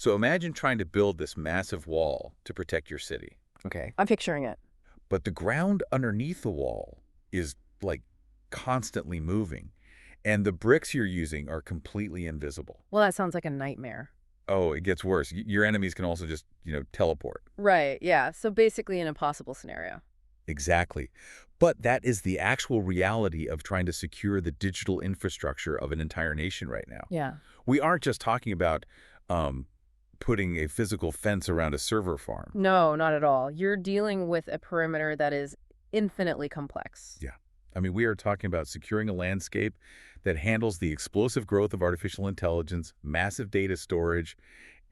So imagine trying to build this massive wall to protect your city. Okay. I'm picturing it. But the ground underneath the wall is, like, constantly moving. And the bricks you're using are completely invisible. Well, that sounds like a nightmare. Oh, it gets worse. Your enemies can also just, teleport. Right, yeah. So basically an impossible scenario. Exactly. But that is the actual reality of trying to secure the digital infrastructure of an entire nation right now. Yeah. We aren't just talking about putting a physical fence around a server farm. No, not at all. You're dealing with a perimeter that is infinitely complex. Yeah. I mean, we are talking about securing a landscape that handles the explosive growth of artificial intelligence, massive data storage,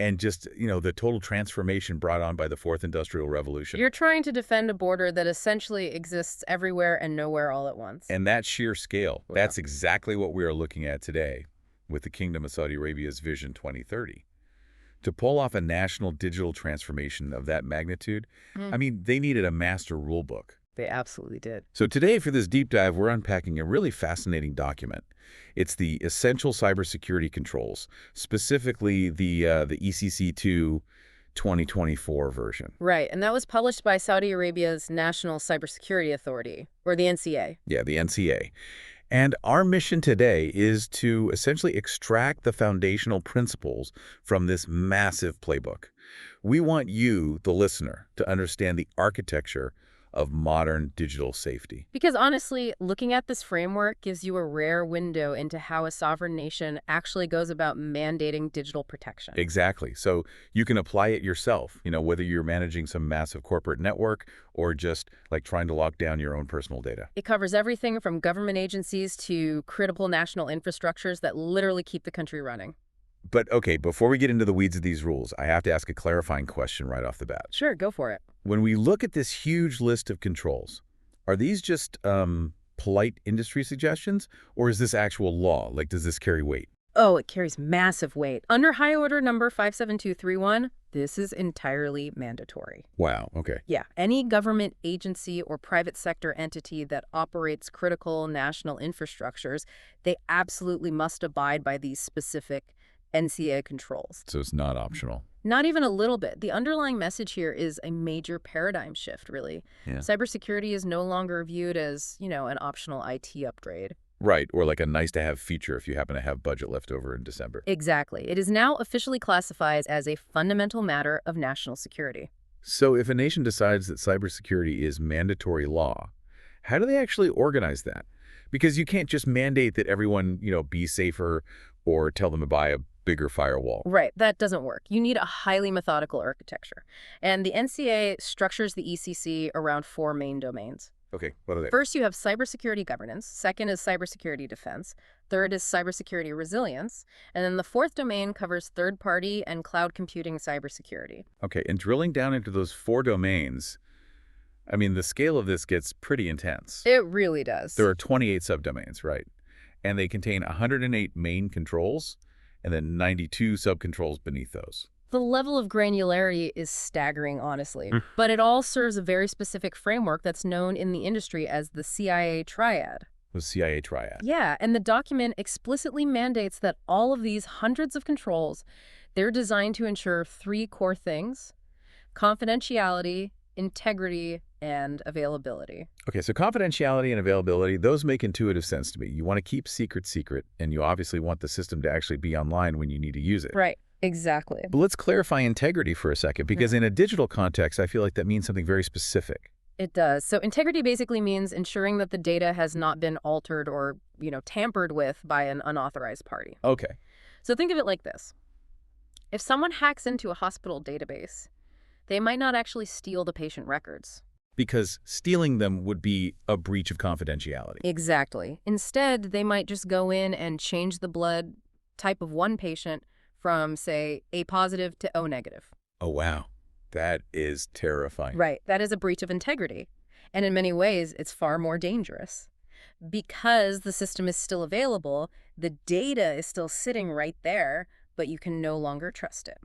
and just, the total transformation brought on by the Fourth Industrial Revolution. You're trying to defend a border that essentially exists everywhere and nowhere all at once. And that sheer scale, Wow. that's exactly what we are looking at today with the Kingdom of Saudi Arabia's Vision 2030. To pull off a national digital transformation of that magnitude, I mean, they needed a master rule book. They absolutely did. So today, for this deep dive, we're unpacking a really fascinating document. It's the Essential Cybersecurity Controls, specifically the ECC2 2024 version. Right, and that was published by Saudi Arabia's National Cybersecurity Authority, or the NCA. Yeah, the NCA. And our mission today is to essentially extract the foundational principles from this massive playbook. We want you, the listener, to understand the architecture of modern digital safety. Because honestly, looking at this framework gives you a rare window into how a sovereign nation actually goes about mandating digital protection. Exactly. So you can apply it yourself, whether you're managing some massive corporate network or just like trying to lock down your own personal data. It covers everything from government agencies to critical national infrastructures that literally keep the country running. But okay, before we get into the weeds of these rules, I have to ask a clarifying question right off the bat. Sure, go for it. When we look at this huge list of controls, are these just polite industry suggestions, or is this actual law? Like, does this carry weight? Oh, it carries massive weight. Under High Order number 57231, this is entirely mandatory. Wow, okay. Yeah, any government agency or private sector entity that operates critical national infrastructures, they absolutely must abide by these specific NCA controls. So it's not optional. Not even a little bit. The underlying message here is a major paradigm shift, really. Yeah. Cybersecurity is no longer viewed as, an optional IT upgrade. Right, or like a nice-to-have feature if you happen to have budget left over in December. Exactly. It is now officially classified as a fundamental matter of national security. So if a nation decides that cybersecurity is mandatory law, how do they actually organize that? Because you can't just mandate that everyone, be safer or tell them to buy a bigger firewall. Right, that doesn't work. You need a highly methodical architecture. And the NCA structures the ECC around 4 main domains. Okay, what are they? First, you have cybersecurity governance. Second is cybersecurity defense. Third is cybersecurity resilience. And then the fourth domain covers third-party and cloud computing cybersecurity. Okay, and drilling down into those 4 domains, I mean, the scale of this gets pretty intense. It really does. There are 28 subdomains, right? And they contain 108 main controls and then 92 subcontrols beneath those. The level of granularity is staggering, honestly. But it all serves a very specific framework that's known in the industry as the CIA triad. The CIA triad. Yeah, and the document explicitly mandates that all of these hundreds of controls, they're designed to ensure 3 core things: confidentiality, integrity, and availability. Okay, so confidentiality and availability, those make intuitive sense to me. You want to keep secret, and you obviously want the system to actually be online when you need to use it. Right, exactly. But let's clarify integrity for a second, because in a digital context, I feel like that means something very specific. It does. So integrity basically means ensuring that the data has not been altered or, tampered with by an unauthorized party. Okay. So think of it like this. If someone hacks into a hospital database, they might not actually steal the patient records. Because stealing them would be a breach of confidentiality. Exactly. Instead, they might just go in and change the blood type of one patient from, say, A positive to O negative. Oh, wow. That is terrifying. Right. That is a breach of integrity. And in many ways, it's far more dangerous. Because the system is still available, the data is still sitting right there, but you can no longer trust it.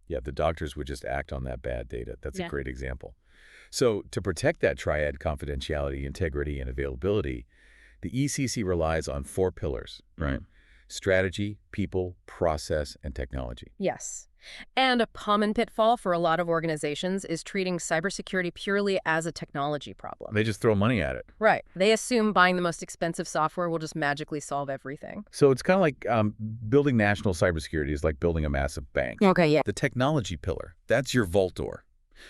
Yeah, the doctors would just act on that bad data. That's a great example. So to protect that triad, confidentiality, integrity, and availability, the ECC relies on 4 pillars, right? Strategy, people, process, and technology. Yes. And a common pitfall for a lot of organizations is treating cybersecurity purely as a technology problem. They just throw money at it. Right. They assume buying the most expensive software will just magically solve everything. So it's kind of like building national cybersecurity is like building a massive bank. Okay, yeah. The technology pillar, that's your vault door.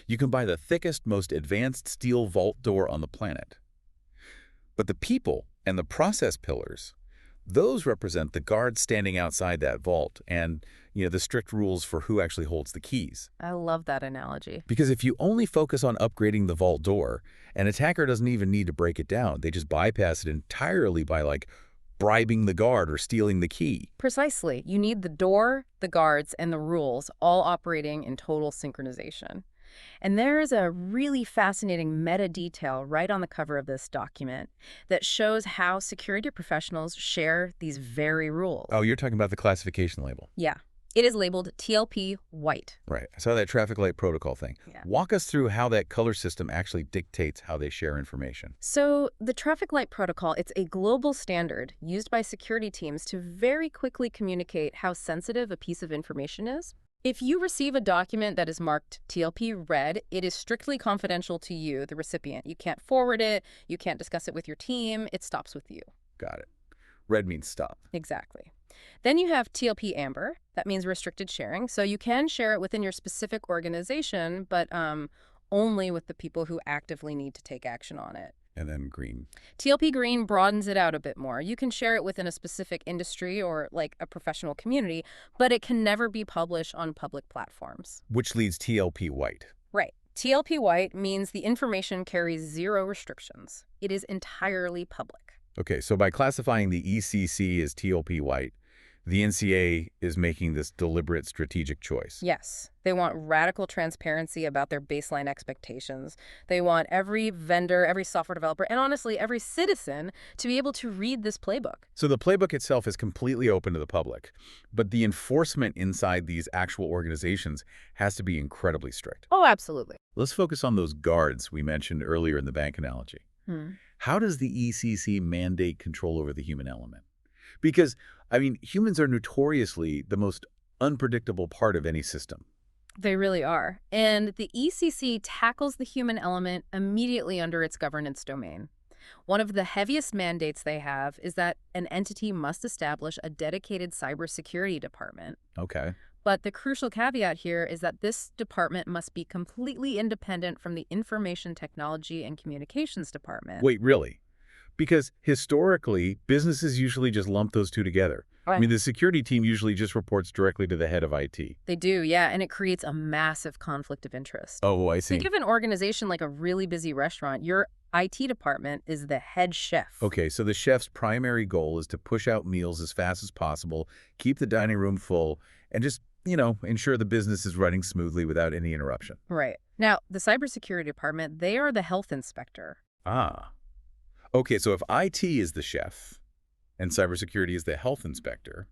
You can buy the thickest, most advanced steel vault door on the planet. But the people and the process pillars, those represent the guards standing outside that vault and, the strict rules for who actually holds the keys. I love that analogy. Because if you only focus on upgrading the vault door, an attacker doesn't even need to break it down. They just bypass it entirely by, bribing the guard or stealing the key. Precisely. You need the door, the guards, and the rules all operating in total synchronization. And there is a really fascinating meta detail right on the cover of this document that shows how security professionals share these very rules. Oh, you're talking about the classification label. Yeah. It is labeled TLP white. Right. I saw that traffic light protocol thing. Yeah. Walk us through how that color system actually dictates how they share information. So the traffic light protocol, it's a global standard used by security teams to very quickly communicate how sensitive a piece of information is. If you receive a document that is marked TLP red, it is strictly confidential to you, the recipient. You can't forward it, you can't discuss it with your team, it stops with you. Got it. Red means stop. Exactly. Then you have TLP amber, that means restricted sharing, so you can share it within your specific organization, but only with the people who actively need to take action on it. And then green. TLP green broadens it out a bit more. You can share it within a specific industry or a professional community, but it can never be published on public platforms. Which leads TLP white. Right. TLP white means the information carries zero restrictions. It is entirely public. Okay, so by classifying the ECC as TLP white, the NCA is making this deliberate strategic choice. Yes. They want radical transparency about their baseline expectations. They want every vendor, every software developer, and honestly, every citizen to be able to read this playbook. So the playbook itself is completely open to the public, but the enforcement inside these actual organizations has to be incredibly strict. Oh, absolutely. Let's focus on those guards we mentioned earlier in the bank analogy. How does the ECC mandate control over the human element? Because, humans are notoriously the most unpredictable part of any system. They really are. And the ECC tackles the human element immediately under its governance domain. One of the heaviest mandates they have is that an entity must establish a dedicated cybersecurity department. Okay. But the crucial caveat here is that this department must be completely independent from the Information Technology and Communications Department. Wait, really? Because historically, businesses usually just lump those two together. Right. The security team usually just reports directly to the head of IT. They do, yeah, and it creates a massive conflict of interest. Oh, I see. Think of an organization like a really busy restaurant. Your IT department is the head chef. Okay, so the chef's primary goal is to push out meals as fast as possible, keep the dining room full, and just, ensure the business is running smoothly without any interruption. Right. Now, the cybersecurity department, they are the health inspector. Ah. Okay, so if IT is the chef and cybersecurity is the health inspector,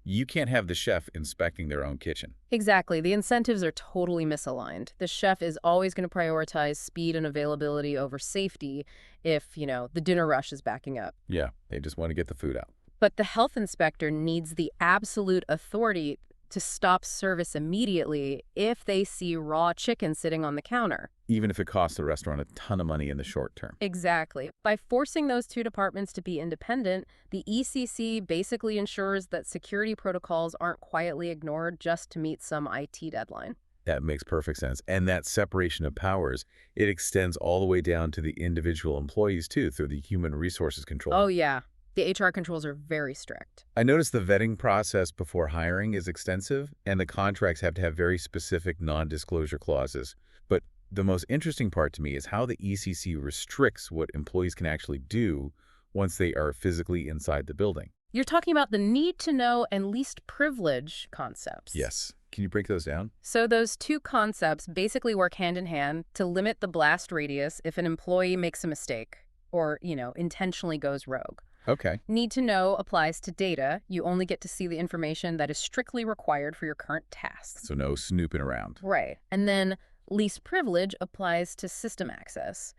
you can't have the chef inspecting their own kitchen. Exactly. The incentives are totally misaligned. The chef is always going to prioritize speed and availability over safety if, the dinner rush is backing up. Yeah, they just want to get the food out. But the health inspector needs the absolute authority to stop service immediately if they see raw chicken sitting on the counter. Even if it costs the restaurant a ton of money in the short term. Exactly. By forcing those two departments to be independent, the ECC basically ensures that security protocols aren't quietly ignored just to meet some IT deadline. That makes perfect sense. And that separation of powers, it extends all the way down to the individual employees, too, through the human resources control. Oh, yeah. The HR controls are very strict. I noticed the vetting process before hiring is extensive, and the contracts have to have very specific non-disclosure clauses. But the most interesting part to me is how the ECC restricts what employees can actually do once they are physically inside the building. You're talking about the need to know and least privilege concepts. Yes. Can you break those down? So those two concepts basically work hand in hand to limit the blast radius if an employee makes a mistake or, intentionally goes rogue. Okay. Need to know applies to data. You only get to see the information that is strictly required for your current tasks. So no snooping around. Right. And then least privilege applies to system access.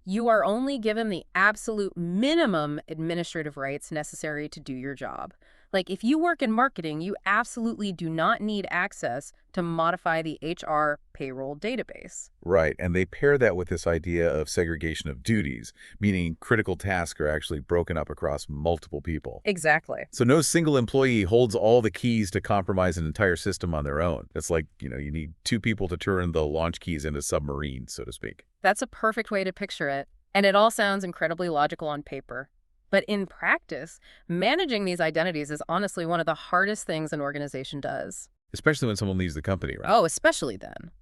You are only given the absolute minimum administrative rights necessary to do your job. Like, if you work in marketing, you absolutely do not need access to modify the HR payroll database. Right, and they pair that with this idea of segregation of duties, meaning critical tasks are actually broken up across multiple people. Exactly. So no single employee holds all the keys to compromise an entire system on their own. It's like, you need two people to turn the launch keys into submarines, so to speak. That's a perfect way to picture it. And it all sounds incredibly logical on paper. But in practice, managing these identities is honestly one of the hardest things an organization does. Especially when someone leaves the company, right? Oh, especially then.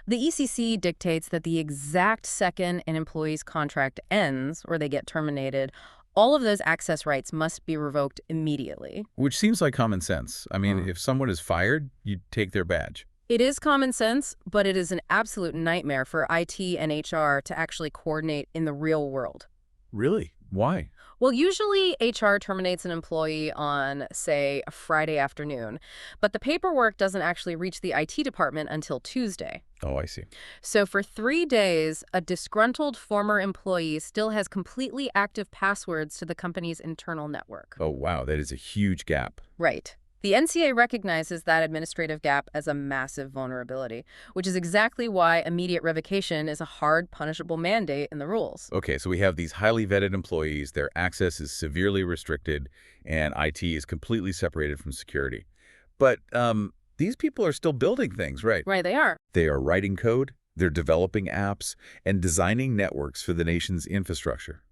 The ECC dictates that the exact second an employee's contract ends or they get terminated, all of those access rights must be revoked immediately. Which seems like common sense. I mean, Hmm. if someone is fired, you take their badge. It is common sense, but it is an absolute nightmare for IT and HR to actually coordinate in the real world. Really? Why? Well, usually HR terminates an employee on, say, a Friday afternoon, but the paperwork doesn't actually reach the IT department until Tuesday. Oh, I see. So for 3 days, a disgruntled former employee still has completely active passwords to the company's internal network. Oh, wow, that is a huge gap. Right. The NCA recognizes that administrative gap as a massive vulnerability, which is exactly why immediate revocation is a hard, punishable mandate in the rules. Okay, so we have these highly vetted employees, their access is severely restricted, and IT is completely separated from security. But these people are still building things, right? Right, they are. They are writing code, they're developing apps, and designing networks for the nation's infrastructure.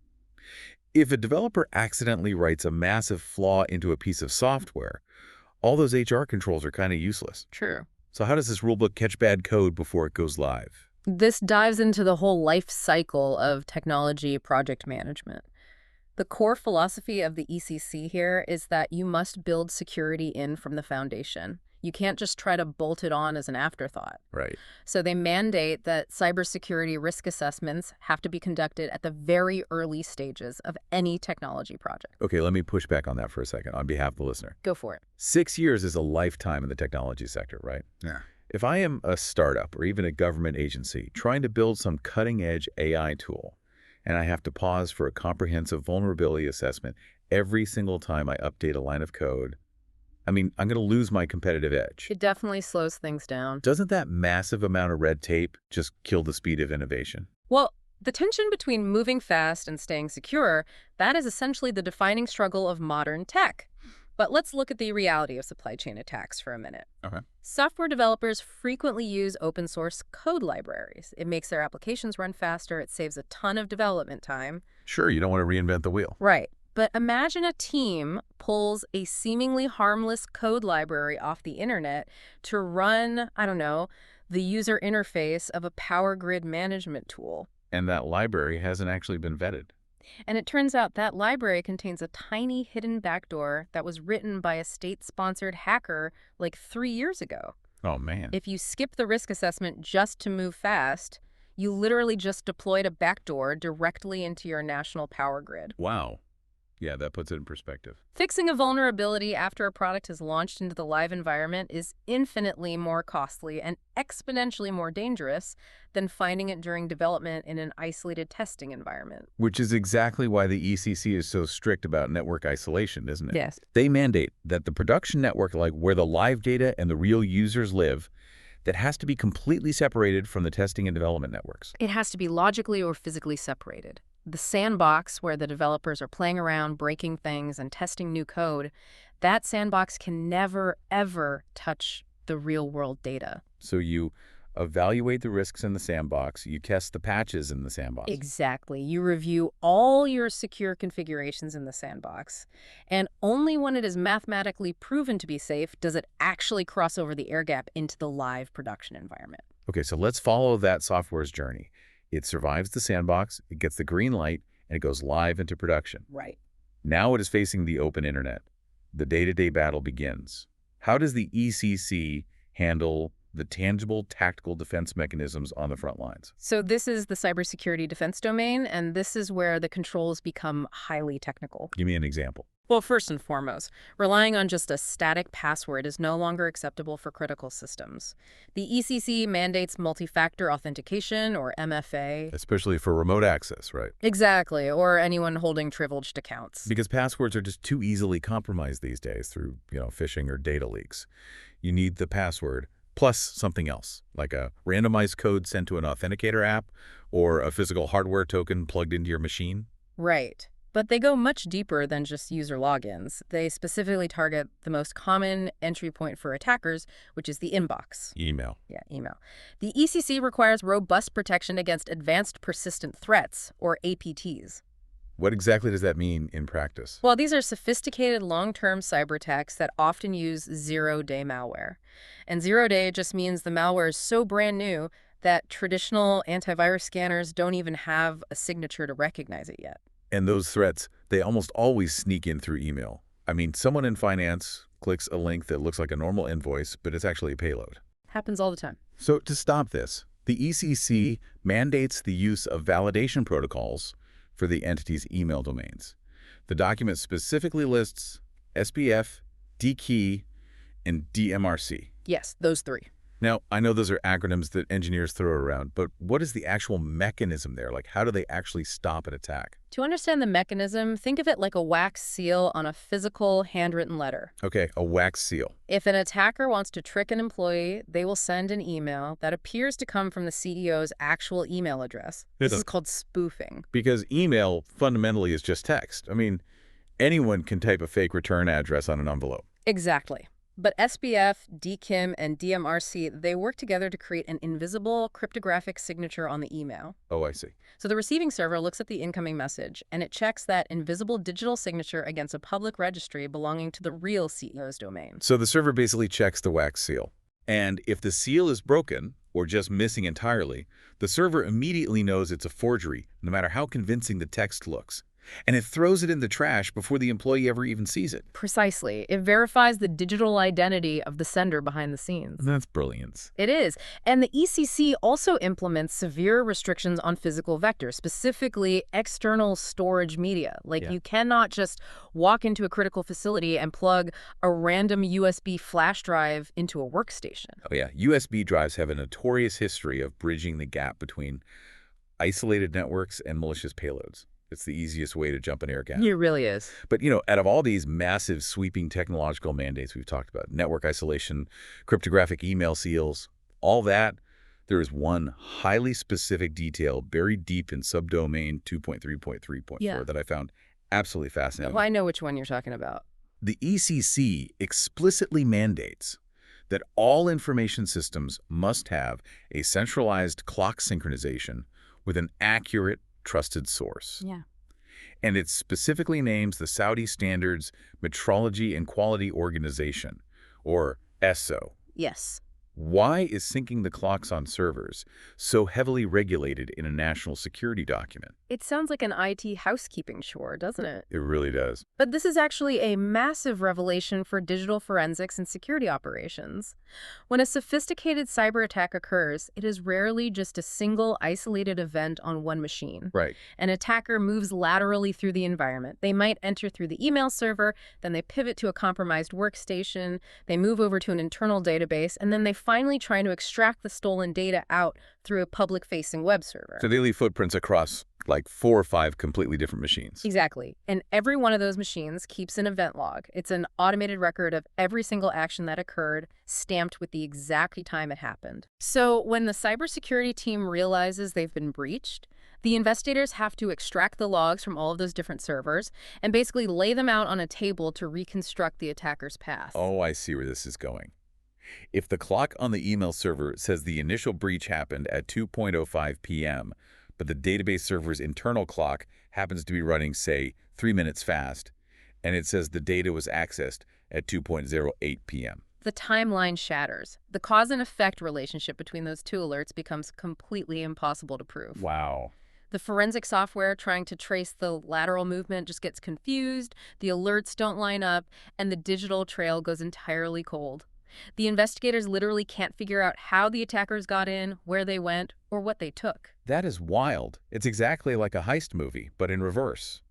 If a developer accidentally writes a massive flaw into a piece of software, all those HR controls are kind of useless. True. So how does this rulebook catch bad code before it goes live? This dives into the whole life cycle of technology project management. The core philosophy of the ECC here is that you must build security in from the foundation. You can't just try to bolt it on as an afterthought. Right. So they mandate that cybersecurity risk assessments have to be conducted at the very early stages of any technology project. Okay, let me push back on that for a second on behalf of the listener. Go for it. 6 years is a lifetime in the technology sector, right? Yeah. If I am a startup or even a government agency trying to build some cutting-edge AI tool, and I have to pause for a comprehensive vulnerability assessment every single time I update a line of code, I mean, I'm going to lose my competitive edge. It definitely slows things down. Doesn't that massive amount of red tape just kill the speed of innovation? Well, the tension between moving fast and staying secure, that is essentially the defining struggle of modern tech. But let's look at the reality of supply chain attacks for a minute. Okay. Software developers frequently use open source code libraries. It makes their applications run faster. It saves a ton of development time. Sure, you don't want to reinvent the wheel. Right. But imagine a team pulls a seemingly harmless code library off the internet to run, I don't know, the user interface of a power grid management tool. And that library hasn't actually been vetted. And it turns out that library contains a tiny hidden backdoor that was written by a state-sponsored hacker like 3 years ago. Oh, man. If you skip the risk assessment just to move fast, you literally just deployed a backdoor directly into your national power grid. Wow. Yeah, that puts it in perspective. Fixing a vulnerability after a product is launched into the live environment is infinitely more costly and exponentially more dangerous than finding it during development in an isolated testing environment. Which is exactly why the ECC is so strict about network isolation, isn't it? Yes. They mandate that the production network, like where the live data and the real users live, that has to be completely separated from the testing and development networks. It has to be logically or physically separated. The sandbox where the developers are playing around, breaking things, and testing new code, that sandbox can never, ever touch the real-world data. So you evaluate the risks in the sandbox, you test the patches in the sandbox. Exactly. You review all your secure configurations in the sandbox, and only when it is mathematically proven to be safe does it actually cross over the air gap into the live production environment. Okay, so let's follow that software's journey. It survives the sandbox, it gets the green light, and it goes live into production. Right. Now it is facing the open internet. The day-to-day battle begins. How does the ECC handle the tangible tactical defense mechanisms on the front lines. So this is the cybersecurity defense domain, and this is where the controls become highly technical. Give me an example. Well, first and foremost, relying on just a static password is no longer acceptable for critical systems. The ECC mandates multi-factor authentication, or MFA. Especially for remote access, right? Exactly, or anyone holding privileged accounts. Because passwords are just too easily compromised these days through, phishing or data leaks. You need the password plus something else, like a randomized code sent to an authenticator app or a physical hardware token plugged into your machine. Right. But they go much deeper than just user logins. They specifically target the most common entry point for attackers, which is the inbox. Email. Yeah, email. The ECC requires robust protection against advanced persistent threats, or APTs. What exactly does that mean in practice? Well, these are sophisticated long-term cyber attacks that often use zero-day malware. And zero-day just means the malware is so brand new that traditional antivirus scanners don't even have a signature to recognize it yet. And those threats, they almost always sneak in through email. I mean, someone in finance clicks a link that looks like a normal invoice, but it's actually a payload. Happens all the time. So to stop this, the ECC mandates the use of validation protocols for the entity's email domains. The document specifically lists SPF, DKey, and DMRC. Yes, those three. Now, I know those are acronyms that engineers throw around, but what is the actual mechanism there? Like, how do they actually stop an attack? To understand the mechanism, think of it like a wax seal on a physical handwritten letter. Okay, a wax seal. If an attacker wants to trick an employee, they will send an email that appears to come from the CEO's actual email address. This is called spoofing. Because email fundamentally is just text. I mean, anyone can type a fake return address on an envelope. Exactly. But SPF, DKIM, and DMRC, they work together to create an invisible cryptographic signature on the email. Oh, I see. So the receiving server looks at the incoming message, and it checks that invisible digital signature against a public registry belonging to the real CEO's domain. So the server basically checks the wax seal. And if the seal is broken, or just missing entirely, the server immediately knows it's a forgery, no matter how convincing the text looks. And it throws it in the trash before the employee ever even sees it. Precisely. It verifies the digital identity of the sender behind the scenes. That's brilliance. It is. And the ECC also implements severe restrictions on physical vectors, specifically external storage media. You cannot just walk into a critical facility and plug a random USB flash drive into a workstation. Oh yeah, USB drives have a notorious history of bridging the gap between isolated networks and malicious payloads. It's the easiest way to jump an air gap. It really is. But, out of all these massive sweeping technological mandates we've talked about, network isolation, cryptographic email seals, all that, there is one highly specific detail buried deep in subdomain 2.3.3.4 that I found absolutely fascinating. Well, I know which one you're talking about. The ECC explicitly mandates that all information systems must have a centralized clock synchronization with an accurate, trusted source. Yeah. And it specifically names the Saudi Standards Metrology and Quality Organization, or ESO. Yes. Why is syncing the clocks on servers so heavily regulated in a national security document? It sounds like an IT housekeeping chore, doesn't it? It really does. But this is actually a massive revelation for digital forensics and security operations. When a sophisticated cyber attack occurs, it is rarely just a single isolated event on one machine. Right. An attacker moves laterally through the environment. They might enter through the email server, then they pivot to a compromised workstation, they move over to an internal database, and then they finally try to extract the stolen data out through a public-facing web server. So they leave footprints across like 4 or 5 completely different machines. Exactly. And every one of those machines keeps an event log. It's an automated record of every single action that occurred, stamped with the exact time it happened. So when the cybersecurity team realizes they've been breached, the investigators have to extract the logs from all of those different servers and basically lay them out on a table to reconstruct the attacker's path. Oh, I see where this is going. If the clock on the email server says the initial breach happened at 2:05 p.m., but the database server's internal clock happens to be running, say, 3 minutes fast, and it says the data was accessed at 2:08 p.m. The timeline shatters. The cause and effect relationship between those two alerts becomes completely impossible to prove. Wow. The forensic software trying to trace the lateral movement just gets confused, the alerts don't line up, and the digital trail goes entirely cold. The investigators literally can't figure out how the attackers got in, where they went, or what they took. That is wild. It's exactly like a heist movie, but in reverse.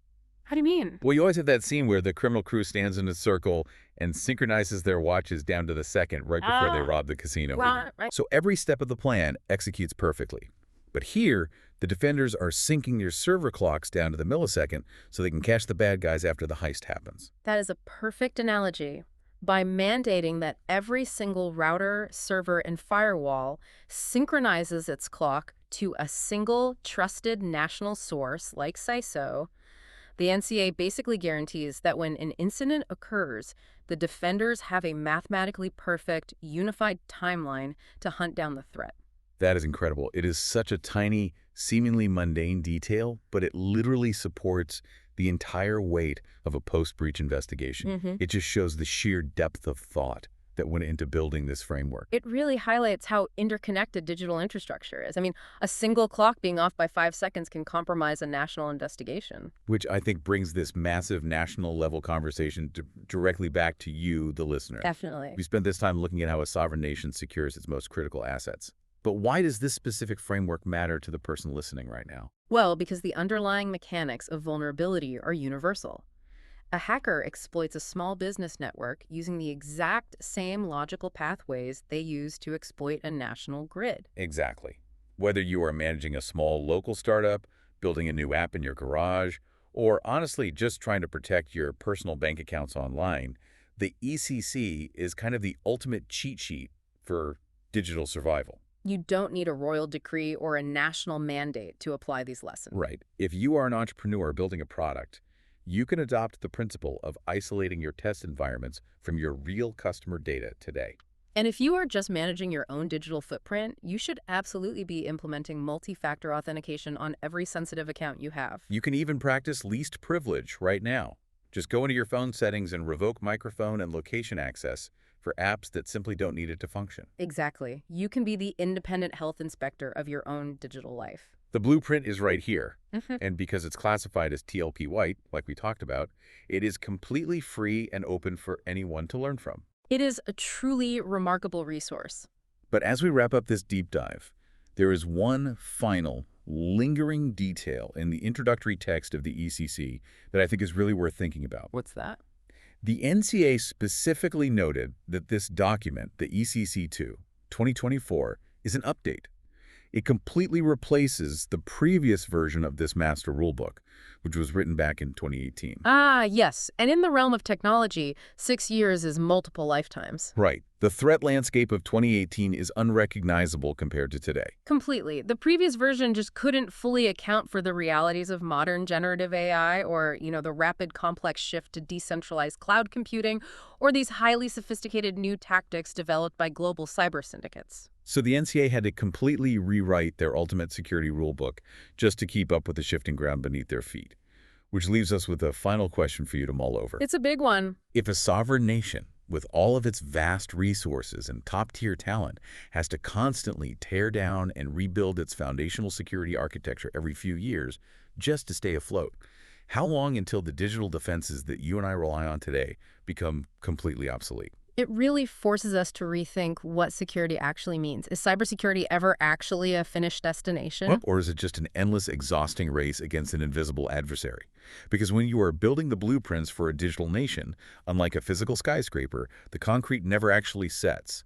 How do you mean? Well, you always have that scene where the criminal crew stands in a circle and synchronizes their watches down to the second right before they rob the casino. Right. So every step of the plan executes perfectly. But here, the defenders are syncing their server clocks down to the millisecond so they can catch the bad guys after the heist happens. That is a perfect analogy. By mandating that every single router, server, and firewall synchronizes its clock to a single trusted national source like CISO, the NCA basically guarantees that when an incident occurs, the defenders have a mathematically perfect, unified timeline to hunt down the threat. That is incredible. It is such a tiny, seemingly mundane detail, but it literally supports the entire weight of a post-breach investigation. It just shows the sheer depth of thought that went into building this framework. It really highlights how interconnected digital infrastructure is. I mean, a single clock being off by 5 seconds can compromise a national investigation. Which I think brings this massive national-level conversation directly back to you, the listener. Definitely. We spent this time looking at how a sovereign nation secures its most critical assets. But why does this specific framework matter to the person listening right now? Well, because the underlying mechanics of vulnerability are universal. A hacker exploits a small business network using the exact same logical pathways they use to exploit a national grid. Exactly. Whether you are managing a small local startup, building a new app in your garage, or honestly just trying to protect your personal bank accounts online, the ECC is kind of the ultimate cheat sheet for digital survival. You don't need a royal decree or a national mandate to apply these lessons. Right. If you are an entrepreneur building a product, you can adopt the principle of isolating your test environments from your real customer data today. And if you are just managing your own digital footprint, you should absolutely be implementing multi-factor authentication on every sensitive account you have. You can even practice least privilege right now. Just go into your phone settings and revoke microphone and location access for apps that simply don't need it to function. Exactly. You can be the independent health inspector of your own digital life. The blueprint is right here, and because it's classified as TLP White, like we talked about, it is completely free and open for anyone to learn from. It is a truly remarkable resource. But as we wrap up this deep dive, there is one final, lingering detail in the introductory text of the ECC that I think is really worth thinking about. What's that? The NCA specifically noted that this document, the ECC2 2024, is an update. It completely replaces the previous version of this master rulebook, which was written back in 2018. Ah, yes. And in the realm of technology, 6 years is multiple lifetimes. Right. The threat landscape of 2018 is unrecognizable compared to today. Completely. The previous version just couldn't fully account for the realities of modern generative AI or, the rapid complex shift to decentralized cloud computing or these highly sophisticated new tactics developed by global cyber syndicates. So the NCA had to completely rewrite their ultimate security rulebook just to keep up with the shifting ground beneath their feet. Which leaves us with a final question for you to mull over. It's a big one. If a sovereign nation, with all of its vast resources and top-tier talent, has to constantly tear down and rebuild its foundational security architecture every few years just to stay afloat, how long until the digital defenses that you and I rely on today become completely obsolete? It really forces us to rethink what security actually means. Is cybersecurity ever actually a finished destination? Or is it just an endless, exhausting race against an invisible adversary? Because when you are building the blueprints for a digital nation, unlike a physical skyscraper, the concrete never actually sets.